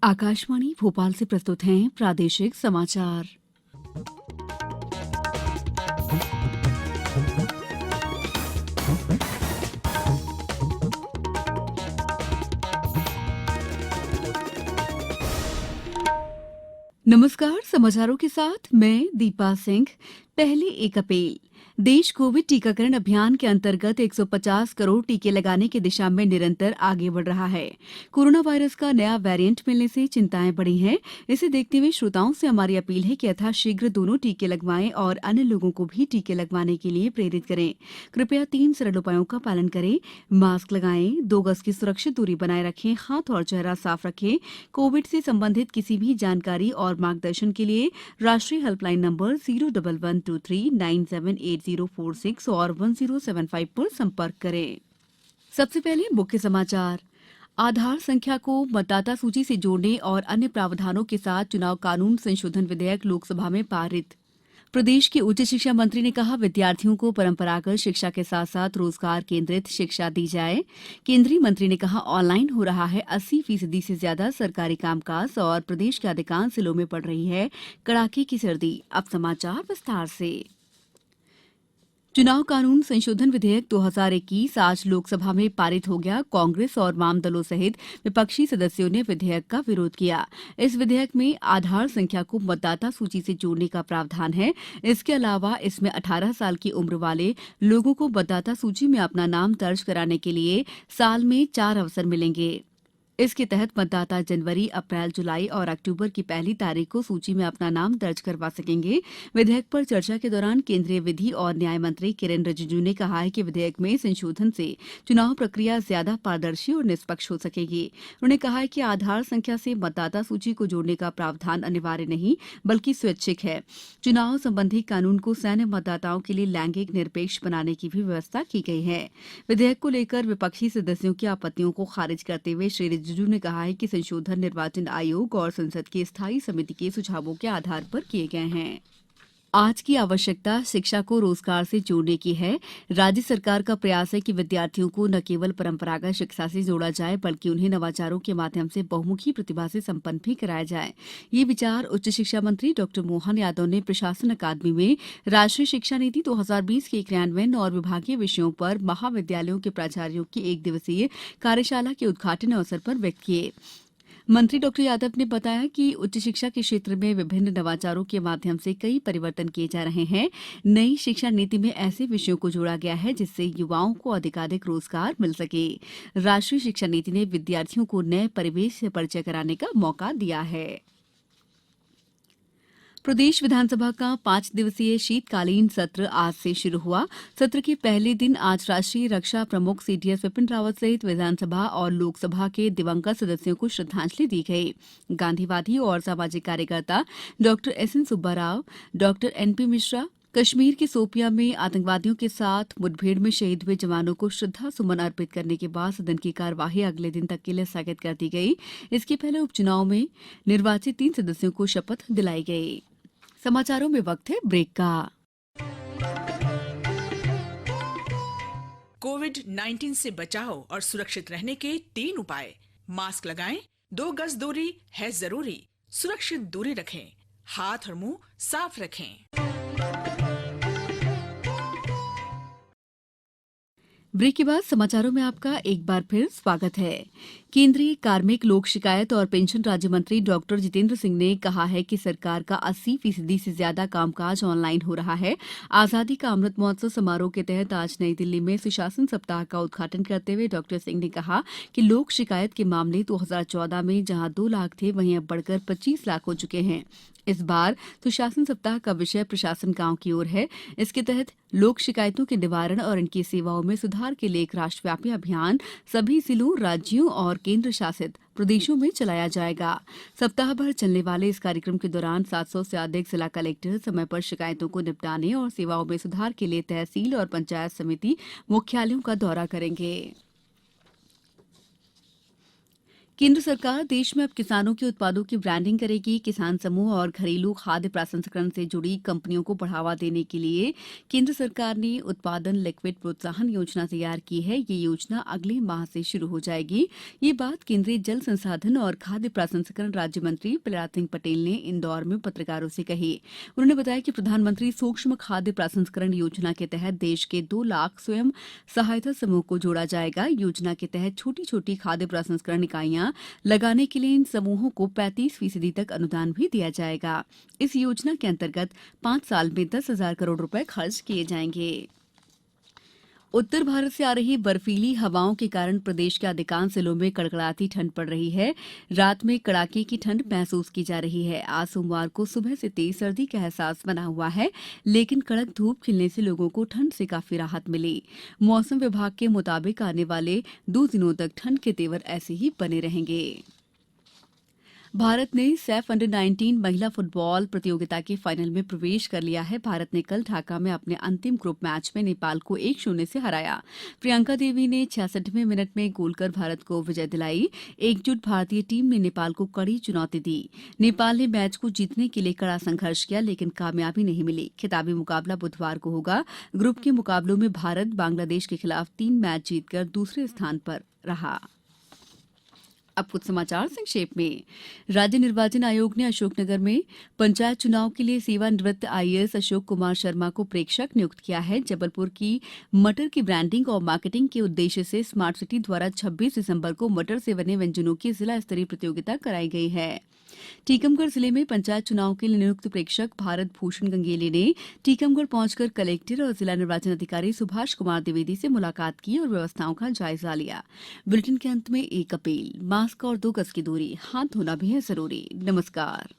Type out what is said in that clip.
आकाशवाणी भोपाल से प्रस्तुत हैं प्रादेशिक समाचार। नमस्कार, समाचारों के साथ मैं दीपा सिंह। पहले एक अपील। देश कोविड टीकाकरण अभियान के अंतर्गत 150 करोड़ टीके लगाने की दिशा में निरंतर आगे बढ़ रहा है। कोरोना वायरस का नया वेरिएंट मिलने से चिंताएं बढ़ी हैं। इसे देखते हुए श्रोताओं से हमारी अपील है कि यथाशीघ्र दोनों टीके लगवाएं और अन्य लोगों को भी टीके लगवाने के लिए प्रेरित करें। कृपया 3 सरल उपायों का पालन करें। मास्क लगाएं, 2 गज की सुरक्षित दूरी बनाए रखें, हाथ और चेहरा साफ रखें। कोविड से संबंधित किसी भी जानकारी और मार्गदर्शन के लिए राष्ट्रीय हेल्पलाइन नंबर 01123978046 और 1075 पर संपर्क करें। सबसे पहले मुख्य समाचार। आधार संख्या को मतदाता सूची से जोड़ने और अन्य प्रावधानों के साथ चुनाव कानून संशोधन विधेयक लोकसभा में पारित। प्रदेश के उच्च शिक्षा मंत्री ने कहा, विद्यार्थियों को परंपरागत शिक्षा के साथ साथ रोजगार केंद्रित शिक्षा दी जाए। केंद्रीय मंत्री ने कहा, ऑनलाइन हो रहा है 80% से ज्यादा सरकारी कामकाज और प्रदेश के अधिकांश जिलों में पड़ रही है कड़ाके की सर्दी। अब समाचार विस्तार से। चुनाव कानून संशोधन विधेयक 2021 आज लोकसभा में पारित हो गया। कांग्रेस और वाम दलों सहित विपक्षी सदस्यों ने विधेयक का विरोध किया। इस विधेयक में आधार संख्या को मतदाता सूची से जोड़ने का प्रावधान है। इसके अलावा इसमें 18 साल की उम्र वाले लोगों को मतदाता सूची में अपना नाम दर्ज कराने के लिए साल में 4 अवसर मिलेंगे। इसके तहत मतदाता जनवरी, अप्रैल, जुलाई और अक्टूबर की पहली तारीख को सूची में अपना नाम दर्ज करवा सकेंगे। विधेयक पर चर्चा के दौरान केंद्रीय विधि और न्याय मंत्री किरेन रिजिजू ने कहा है कि विधेयक में संशोधन से चुनाव प्रक्रिया ज्यादा पारदर्शी और निष्पक्ष हो सकेगी। उन्होंने कहा है कि आधार संख्या से मतदाता सूची को जोड़ने का प्रावधान अनिवार्य नहीं बल्कि स्वैच्छिक है। चुनाव संबंधी कानून को सैन्य मतदाताओं के लिए लैंगिक निरपेक्ष बनाने की भी व्यवस्था की गई है। विधेयक को लेकर विपक्षी सदस्यों की आपत्तियों को खारिज करते हुए श्री रिजिजू ने कहा है कि संशोधन निर्वाचन आयोग और संसद की स्थायी समिति के सुझावों के आधार पर किए गए हैं। आज की आवश्यकता शिक्षा को रोजगार से जोड़ने की है। राज्य सरकार का प्रयास है कि विद्यार्थियों को न केवल परंपरागत शिक्षा से जोड़ा जाए बल्कि उन्हें नवाचारों के माध्यम से बहुमुखी प्रतिभा से संपन्न भी कराया जाए। ये विचार उच्च शिक्षा मंत्री डॉ मोहन यादव ने प्रशासन अकादमी में राष्ट्रीय शिक्षा नीति 2020 के क्रियान्वयन और विभागीय विषयों पर महाविद्यालयों के प्राचार्यों की 1 दिवसीय कार्यशाला के उद्घाटन अवसर पर व्यक्त किए। मंत्री डॉ यादव ने बताया कि उच्च शिक्षा के क्षेत्र में विभिन्न नवाचारों के माध्यम से कई परिवर्तन किए जा रहे हैं। नई शिक्षा नीति में ऐसे विषयों को जोड़ा गया है जिससे युवाओं को अधिकाधिक रोजगार मिल सके। राष्ट्रीय शिक्षा नीति ने विद्यार्थियों को नए परिवेश से परिचय कराने का मौका दिया है। प्रदेश विधानसभा का 5 दिवसीय शीतकालीन सत्र आज से शुरू हुआ। सत्र के पहले दिन आज राष्ट्रीय रक्षा प्रमुख सीडीएस विपिन रावत सहित विधानसभा और लोकसभा के दिवंगत सदस्यों को श्रद्धांजलि दी गई। गांधीवादी और सामाजिक कार्यकर्ता doctor SN Subba Rao, doctor NP Mishra, Kashmir के शोपियां में आतंकवादियों के साथ मुठभेड़ में शहीद हुए जवानों को श्रद्धा सुमन अर्पित करने के बाद सदन की कार्यवाही अगले दिन तक के लिए स्थगित कर दी गई। इसके पहले उपचुनाव में निर्वाचित 3 सदस्यों को शपथ दिलाई गई। समाचारों में वक्त है ब्रेक का। कोविड-19 से बचाव और सुरक्षित रहने के 3 उपाय। मास्क लगाएं, 2 गज दूरी है जरूरी, सुरक्षित दूरी रखें, हाथ और मुंह साफ रखें। ब्रेक के बाद समाचारों में आपका एक बार फिर स्वागत है। केंद्रीय कार्मिक, लोक शिकायत और पेंशन राज्य मंत्री डॉक्टर जितेंद्र सिंह ने कहा है कि सरकार का 80% से ज्यादा कामकाज ऑनलाइन हो रहा है। आजादी का अमृत महोत्सव समारोह के तहत आज नई दिल्ली में सुशासन सप्ताह का उद्घाटन करते हुए डॉक्टर सिंह ने कहा कि लोक शिकायत के मामले 2014 में जहां 2 लाख थे वहीं अब बढ़कर 25 लाख हो चुके हैं। इस बार सुशासन सप्ताह का विषय प्रशासन गांव की ओर है। इसके तहत लोक शिकायतों के निवारण और इनकी सेवाओं में सुधार के लिए एक राष्ट्रव्यापी अभियान सभी जिलों, राज्यों और केंद्र शासित प्रदेशों में चलाया जाएगा। सप्ताह भर चलने वाले इस कार्यक्रम के दौरान 700 से अधिक जिला कलेक्टर समय पर शिकायतों को निपटाने और सेवाओं में सुधार के लिए तहसील और पंचायत समिति मुख्यालयों का दौरा करेंगे। केंद्र सरकार देश में अब किसानों के उत्पादों की ब्रांडिंग करेगी। किसान समूह और घरेलू खाद्य प्रसंस्करण से जुड़ी कंपनियों को बढ़ावा देने के लिए केंद्र सरकार ने उत्पादन लिक्विड प्रोत्साहन योजना तैयार की है। ये योजना अगले माह से शुरू हो जाएगी। ये बात केंद्रीय जल संसाधन और खाद्य प्रसंस्करण राज्य मंत्री प्रहलाद सिंह पटेल ने इंदौर में पत्रकारों से कही। उन्होंने बताया कि प्रधानमंत्री सूक्ष्म खाद्य प्रसंस्करण योजना के तहत देश के 2 लाख स्वयं सहायता समूह को जोड़ा जाएगा। योजना के तहत छोटी छोटी खाद्य प्रसंस्करण इकाइयां लगाने के लिए इन समूहों को 35% तक अनुदान भी दिया जाएगा। इस योजना के अंतर्गत 5 साल में 10,000 करोड़ रुपए खर्च किए जाएंगे। उत्तर भारत से आ रही बर्फीली हवाओं के कारण प्रदेश के अधिकांश जिलों में कड़कड़ाती ठंड पड़ रही है। रात में कड़ाके की ठंड महसूस की जा रही है। आज सोमवार को सुबह से तेज सर्दी का एहसास बना हुआ है, लेकिन कड़क धूप खिलने से लोगों को ठंड से काफी राहत मिली। मौसम विभाग के मुताबिक आने वाले 2 दिनों तक ठंड के तेवर ऐसे ही बने रहेंगे। भारत ने सैफ अंडर 19 महिला फुटबॉल प्रतियोगिता के फाइनल में प्रवेश कर लिया है। भारत ने कल ढाका में अपने अंतिम ग्रुप मैच में नेपाल को 1-0 से हराया। प्रियंका देवी ने 66वें मिनट में गोल कर भारत को विजय दिलाई। एकजुट भारतीय टीम ने नेपाल को कड़ी चुनौती दी। नेपाल ने मैच को जीतने के लिए कड़ा संघर्ष किया, लेकिन कामयाबी नहीं मिली। खिताबी मुकाबला बुधवार को होगा। ग्रुप के मुकाबलों में भारत बांग्लादेश के खिलाफ 3 मैच जीतकर दूसरे स्थान पर रहा। अब कुछ समाचार संक्षेप में। राज्य निर्वाचन आयोग ने अशोकनगर में पंचायत चुनाव के लिए सेवानिवृत्त आईएएस अशोक कुमार शर्मा को प्रेक्षक नियुक्त किया है। जबलपुर की मटर की ब्रांडिंग और मार्केटिंग के उद्देश्य से स्मार्ट सिटी द्वारा 26 दिसंबर को मटर से बने व्यंजनों की जिला स्तरीय प्रतियोगिता कराई गई है। टीकमगढ़ जिले में पंचायत चुनाव के लिए नियुक्त प्रेक्षक भारत भूषण गंगेली ने टीकमगढ़ पहुंचकर कलेक्टर और जिला निर्वाचन अधिकारी सुभाष कुमार द्विवेदी से मुलाकात की और व्यवस्थाओं का जायजा लिया। बुलेटिन के अंत में एक अपील, मास्क और 2 गज की दूरी, हाथ धोना भी है जरूरी। नमस्कार।